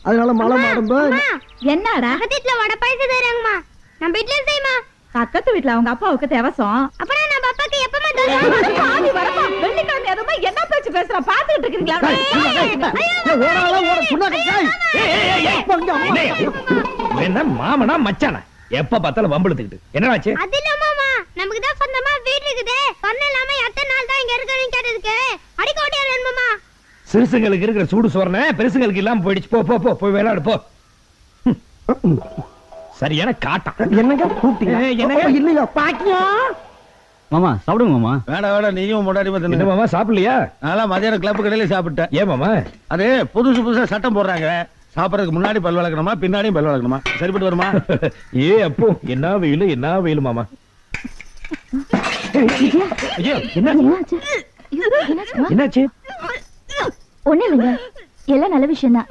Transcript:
அதனால மழை மாடும்போ என்னடா பக்கத்துல வடை பாயசம் தராங்கம்மா. நம்ம வீட்ல செய்யுமா? பக்கத்து வீட்ல அவங்க அப்பாவுக்கு தேவசம். அப்பனா நம்ம அப்பாக்கு எப்பமா தருவாங்க? பாதி வரமா வெள்ளிக்கிழமை அதுமா என்ன பேச்சு பேசுற பாத்துக்கிட்டு இருக்கீங்களா? என்ன மாமனா மச்சானா எப்ப பார்த்தாலும் வம்பிழுத்துக்கிட்டு என்னடாச்சு? அது இல்ல மாமா, நமக்கு தான் சொந்தமா வீடு இருக்குது. சொன்னலாம எத்தனை நாள் தான் இங்க இருக்கறீங்க கேட்டதுக்கு அடிக்க ஓடியாரு மாமா. சிறுசுங்களுக்கு இருக்கிற சூடு சோறனே பெருசுங்களுக்கு இல்லாம போயிடுச்சு. போ போ போ போய் விளையாடு போ. சரியான காட்டம். என்னங்க கூப்பிட்டீங்க? என்னங்க இல்லையா பாக்கியா மாமா சாப்பிடுங்க மாமா. வேடா வேடா நீயும் முன்னாடி என்ன மாமா சாப்பிடலையா? நான் மதியானம் கிளப்பு கடையில சாப்பிட்டேன். ஏன் மாமா? அது புதுசா சட்டம் போடுறாங்க. சாப்பிடறதுக்கு முன்னாடி பல் விளக்கணுமா பின்னாடியும் பல் விளக்கணுமா? சரிப்பட்டு வருமா? ஏ அப்போ என்ன வெயில் மாமா. ஐயோ என்னாச்சு? ஒண்ணு இல்லைங்க, எல்லாம் நல்ல விஷயம் தான்.